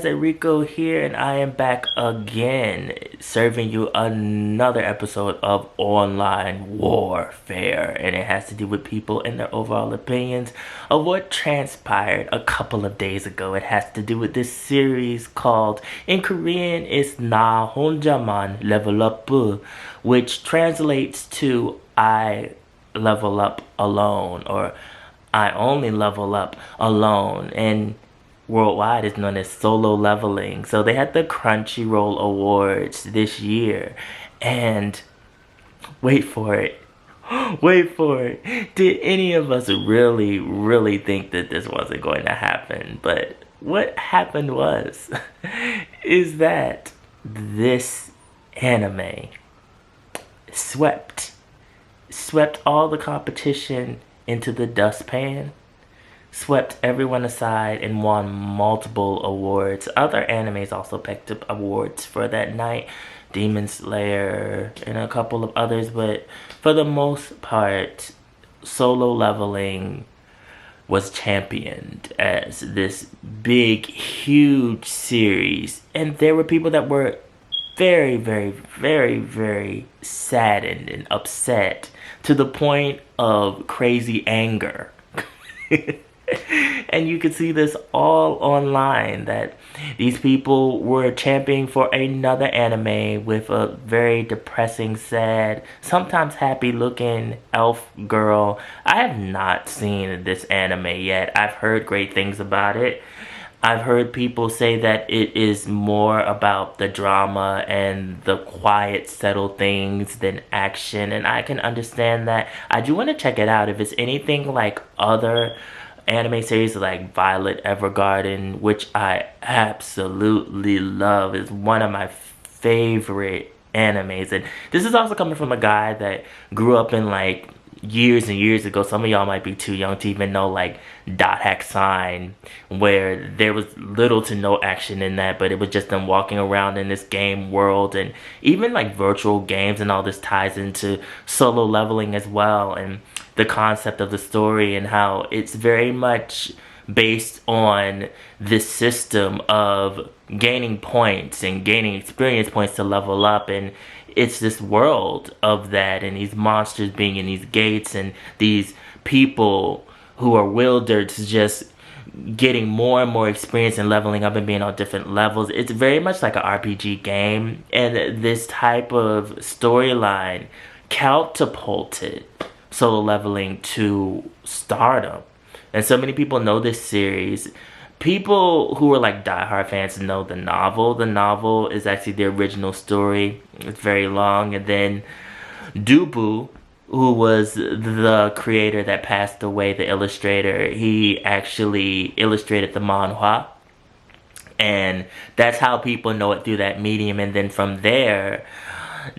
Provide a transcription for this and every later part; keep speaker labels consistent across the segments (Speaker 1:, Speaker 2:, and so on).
Speaker 1: guys, Rico here, and I am back again, serving you another episode of Online Warfare. And it has to do with people and their overall opinions of what transpired a couple of days ago. It has to do with this series called, in Korean, it's Na Honjaman Level Up, which translates to I level up alone, or I only level up alone. And worldwide is known as solo leveling. So they had the Crunchyroll Awards this year, and wait for it. Wait for it. Did any of us really think that this wasn't going to happen? But what happened was, is that this anime swept all the competition into the dustpan, swept everyone aside, and won multiple awards. Other animes also picked up awards for that night, Demon Slayer and a couple of others, but for the most part, Solo Leveling was championed as this big, huge series. And there were people that were very saddened and upset to the point of crazy anger. And you could see this all online, that these people were championing for another anime with a very depressing, sad, sometimes happy looking elf girl. I have not seen this anime yet. I've heard great things about it. I've heard people say that it is more about the drama and the quiet, settled things than action, and I can understand that. I do want to check it out. If it's anything like other anime series like Violet Evergarden, which I absolutely love, is one of my favorite animes. And this is also coming from a guy that grew up in like years and years ago. Some of y'all might be too young to even know like Dot Hack Sign, where there was little to no action in that, but it was just them walking around in this game world. And even like virtual games and all this ties into solo leveling as well, and the concept of the story, and how it's very much based on this system of gaining points and gaining experience points to level up. And it's this world of that, and these monsters being in these gates, and these people who are wielders just getting more and more experience and leveling up and being on different levels. It's very much like an RPG game, and this type of storyline catapulted solo leveling to stardom. And so many people know this series. People who are like diehard fans know the novel. The novel is actually the original story. It's very long. And then Dubu, who was the creator that passed away, the illustrator, he actually illustrated the manhwa. And that's how people know it, through that medium. And then from there,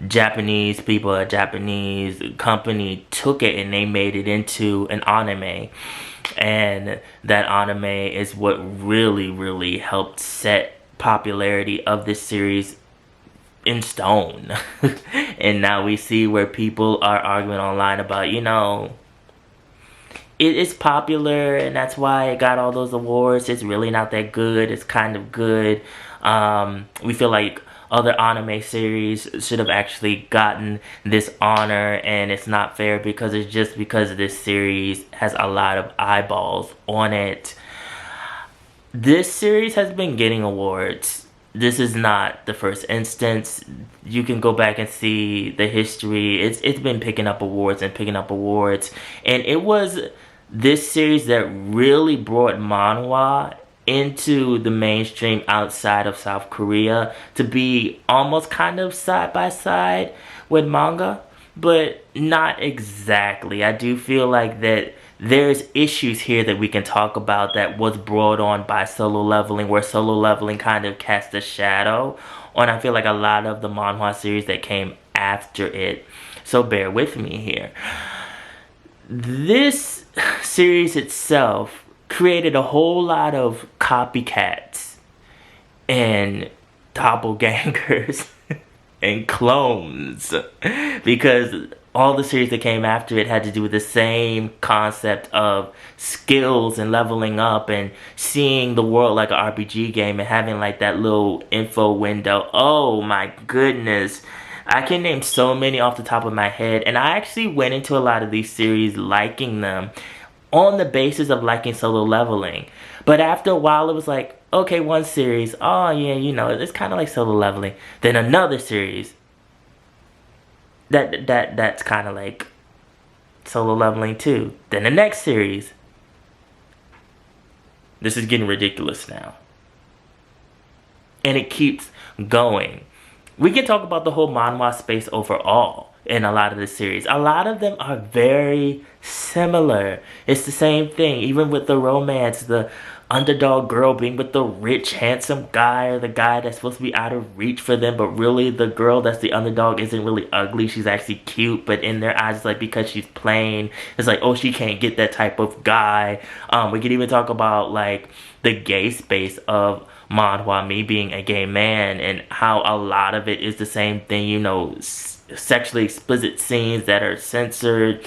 Speaker 1: Japanese people, a Japanese company took it and they made it into an anime. And that anime is what really helped set popularity of this series in stone. And now we see where people are arguing online about, you know, it is popular and that's why it got all those awards. It's really not that good. It's kind of good. We feel like other anime series should have actually gotten this honor, and it's not fair because it's just because this series has a lot of eyeballs on it. This series has been getting awards. This is not the first instance. You can go back and see the history. It's been picking up awards, and it was this series that really brought manhwa into the mainstream outside of South Korea, to be almost kind of side by side with manga, but not exactly. I do feel like that there's issues here that we can talk about that was brought on by solo leveling, where solo leveling kind of cast a shadow on, I feel like, a lot of the manhwa series that came after it. So bear with me here. This series itself created a whole lot of copycats and doppelgangers and clones, because all the series that came after it had to do with the same concept of skills and leveling up and seeing the world like an RPG game and having like that little info window. Oh my goodness. I can name so many off the top of my head, and I actually went into a lot of these series liking them on the basis of liking Solo Leveling. But after a while, it was like, okay, one series, oh yeah, you know, it's kind of like Solo Leveling. Then another series, that's kind of like Solo Leveling too. Then the next series. This is getting ridiculous now. And it keeps going. We can talk about the whole manhwa space overall in a lot of the series. A lot of them are very similar. It's the same thing, even with the romance, the underdog girl being with the rich, handsome guy, or the guy that's supposed to be out of reach for them, but really the girl that's the underdog isn't really ugly. She's actually cute, but in their eyes, it's like because she's plain, it's like, oh, she can't get that type of guy. We could even talk about like the gay space of manhwa, me being a gay man, and how a lot of it is the same thing, you know, sexually explicit scenes that are censored,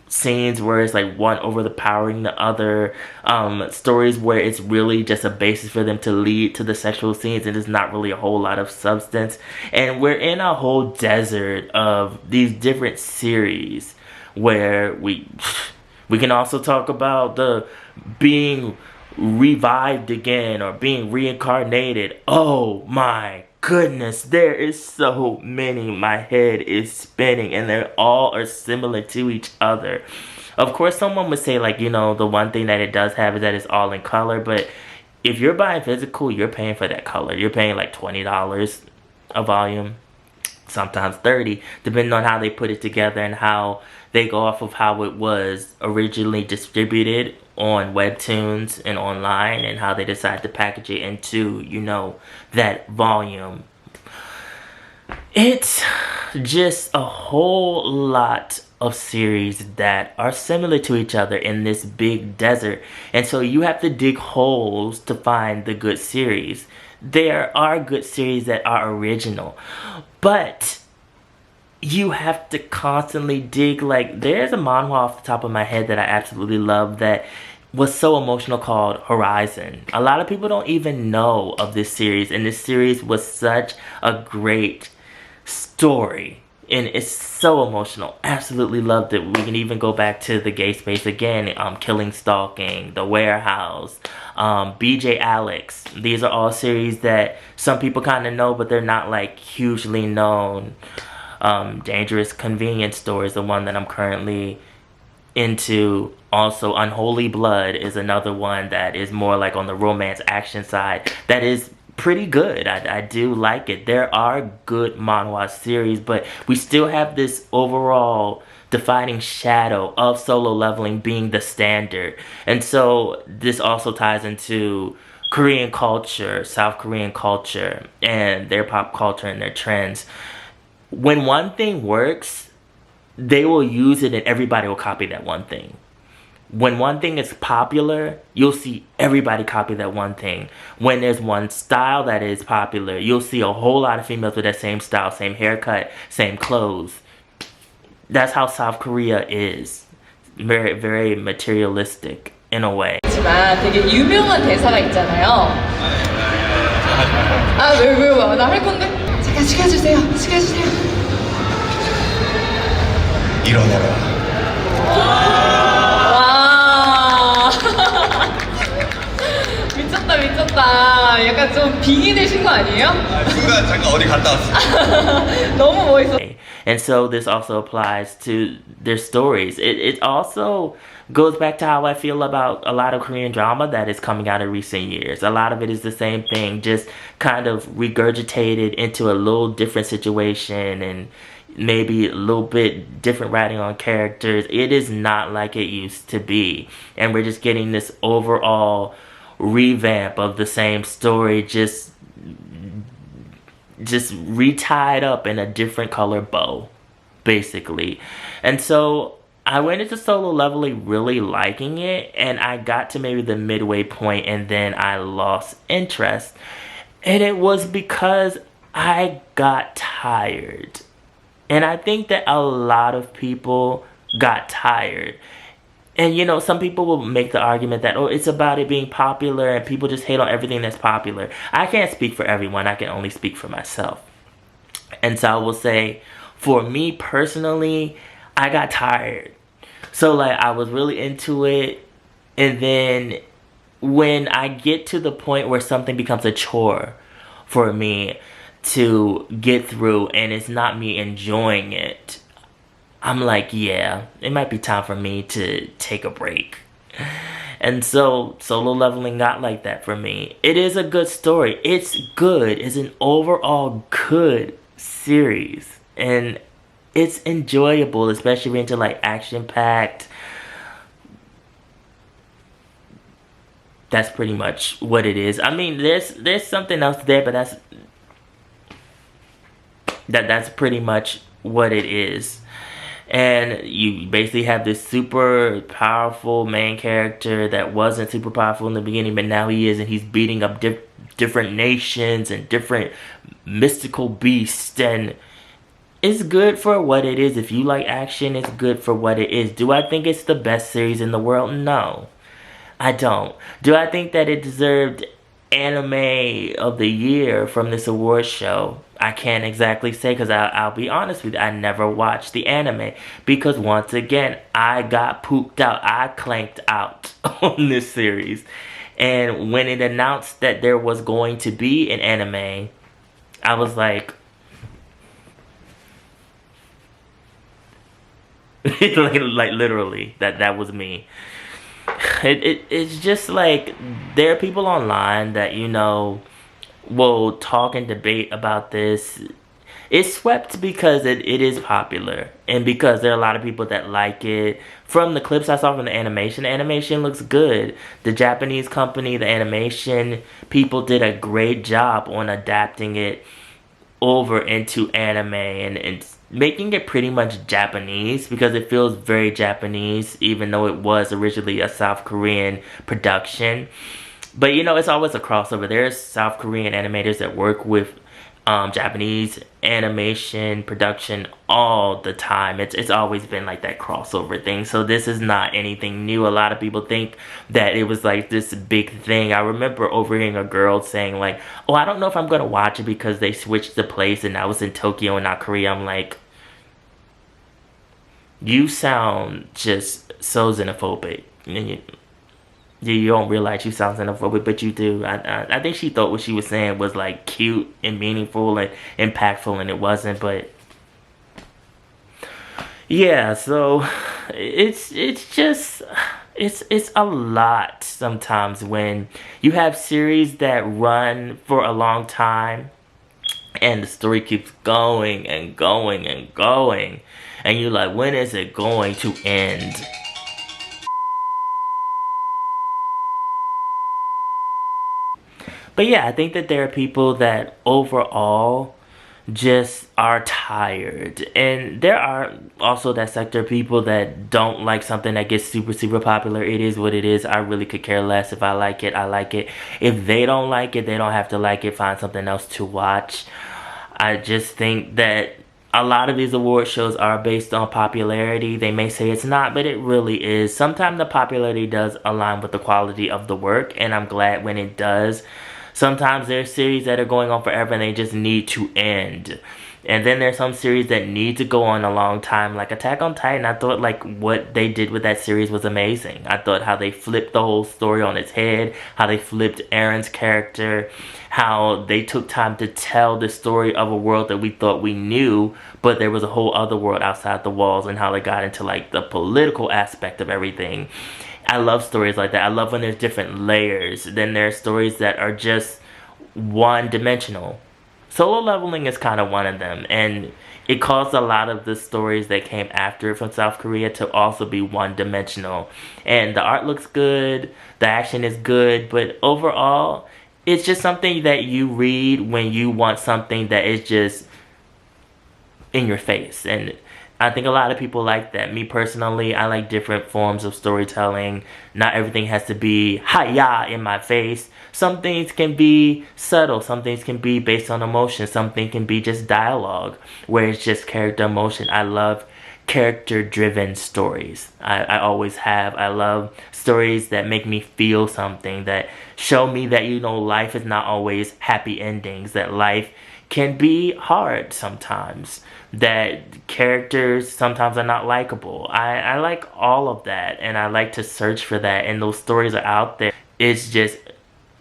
Speaker 1: scenes where it's like one overpowering the other, stories where it's really just a basis for them to lead to the sexual scenes and there's not really a whole lot of substance. And we're in a whole desert of these different series where we can also talk about the being revived again or being reincarnated. Oh my goodness, there is so many. My head is spinning and they all are similar to each other. Of course, someone would say like, you know, the one thing that it does have is that it's all in color, but if you're buying physical, you're paying for that color. You're paying like $20 a volume, sometimes $30, depending on how they put it together and how they go off of how it was originally distributed on webtoons and online and how they decide to package it into, you know, that volume. It's just a whole lot of series that are similar to each other in this big desert, and so you have to dig holes to find the good series. There are good series that are original, but you have to constantly dig. Like, there's a manhwa off the top of my head that I absolutely love that was so emotional called Horizon. A lot of people don't even know of this series, and this series was such a great story. And it's so emotional. Absolutely loved it. We can even go back to the gay space again. Killing Stalking, The Warehouse, BJ Alex. These are all series that some people kind of know, but they're not like hugely known. Dangerous Convenience Store is the one that I'm currently into. Also, Unholy Blood is another one that is more like on the romance action side. That is pretty good. I do like it. There are good manhwa series, but we still have this overall defining shadow of Solo Leveling being the standard. And so this also ties into Korean culture, South Korean culture, and their pop culture and their trends. When one thing works, they will use it and everybody will copy that one thing. When one thing is popular, you'll see everybody copy that one thing. When there's one style that is popular, you'll see a whole lot of females with that same style, same haircut, same clothes. That's how South Korea is. Very, very materialistic in a way.
Speaker 2: 하지만 되게 유명한 대사가 있잖아요. 아, 왜? 나 할 건데? 잠깐 시켜주세요.
Speaker 3: 일어나라.
Speaker 2: 와. 미쳤다. 약간 좀 빙의 되신 거 아니에요?
Speaker 3: 순간 잠깐 어디 갔다 왔어.
Speaker 2: 너무 멋있어.
Speaker 1: And so this also applies to their stories. It also goes back to how I feel about a lot of Korean drama that is coming out in recent years. A lot of it is the same thing, just kind of regurgitated into a little different situation and maybe a little bit different writing on characters. It is not like it used to be. And we're just getting this overall revamp of the same story, just retied up in a different color bow, basically. And so I went into Solo Leveling really liking it, and I got to maybe the midway point and then I lost interest. And it was because I got tired And I think that a lot of people got tired. And you know, some people will make the argument that, oh, it's about it being popular and people just hate on everything that's popular. I can't speak for everyone, I can only speak for myself. And so I will say, for me personally, I got tired. So like I was really into it, and then when I get to the point where something becomes a chore for me to get through and it's not me enjoying it, I'm like, yeah, it might be time for me to take a break. And so Solo Leveling got like that for me. It is a good story. It's good. It's an overall good series. And it's enjoyable, especially if you're into like action-packed. That's pretty much what it is. I mean, there's something else there, but that's pretty much what it is. And you basically have this super powerful main character that wasn't super powerful in the beginning, but now he is, and he's beating up different nations and different mystical beasts, and it's good for what it is. If you like action, it's good for what it is. Do I think it's the best series in the world? No, I don't. Do I think that it deserved anime of the year from this award show? I can't exactly say, because I'll be honest with you, I never watched the anime because, once again, I got pooped out. I clanked out on this series. And when it announced that there was going to be an anime, I was like, like literally, that was me. It's just like, there are people online that, you know, will talk and debate about this. It's swept because it is popular, and because there are a lot of people that like it. From the clips I saw from the animation looks good. The Japanese company, the animation people, did a great job on adapting it over into anime and making it pretty much Japanese, because it feels very Japanese, even though it was originally a South Korean production. But you know, it's always a crossover. There's South Korean animators that work with Japanese animation production all the time. It's always been like that crossover thing. So this is not anything new. A lot of people think that it was like this big thing. I remember overhearing a girl saying like, oh, I don't know if I'm gonna watch it because they switched the place and I was in Tokyo and not Korea. I'm like, you sound just so xenophobic. And you don't realize you sound xenophobic, but you do. I think she thought what she was saying was like cute and meaningful and impactful, and it wasn't. But yeah, so it's a lot sometimes when you have series that run for a long time and the story keeps going and going and going, and you're like, when is it going to end? But yeah, I think that there are people that overall just are tired. And there are also that sector of people that don't like something that gets super, super popular. It is what it is. I really could care less. If I like it, I like it. If they don't like it, they don't have to like it. Find something else to watch. I just think that a lot of these award shows are based on popularity. They may say it's not, but it really is. Sometimes the popularity does align with the quality of the work, and I'm glad when it does. Sometimes there's series that are going on forever and they just need to end. And then there's some series that need to go on a long time, like Attack on Titan. I thought like what they did with that series was amazing. I thought how they flipped the whole story on its head, how they flipped Aaron's character, how they took time to tell the story of a world that we thought we knew, but there was a whole other world outside the walls, and how they got into like the political aspect of everything. I love stories like that. I love when there's different layers. Then there are stories that are just one-dimensional. Solo Leveling is kind of one of them. And it caused a lot of the stories that came after it from South Korea to also be one-dimensional. And the art looks good. The action is good. But overall, it's just something that you read when you want something that is just in your face. And I think a lot of people like that. Me personally, I like different forms of storytelling. Not everything has to be hi-ya in my face. Some things can be subtle. Some things can be based on emotion. Something can be just dialogue, where it's just character emotion. I love character-driven stories. I always have. I love stories that make me feel something, that show me that, you know, life is not always happy endings, that life can be hard sometimes, that characters sometimes are not likable. I like all of that, and I like to search for that, and those stories are out there. It's just,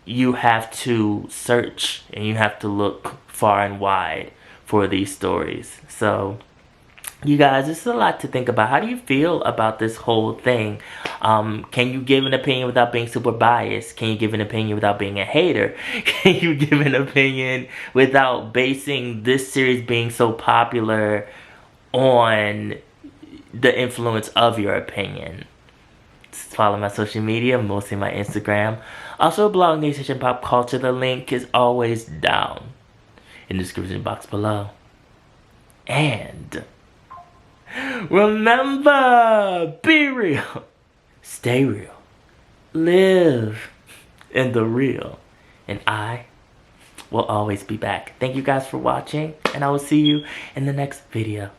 Speaker 1: you have to search, and you have to look far and wide for these stories. So, you guys, this is a lot to think about. How do you feel about this whole thing? Can you give an opinion without being super biased? Can you give an opinion without being a hater? Can you give an opinion without basing this series being so popular on the influence of your opinion? Follow my social media, mostly my Instagram. Also, blog Nation Pop Culture. The link is always down in the description box below. And remember, be real, stay real, live in the real, and I will always be back. Thank you guys for watching, and I will see you in the next video.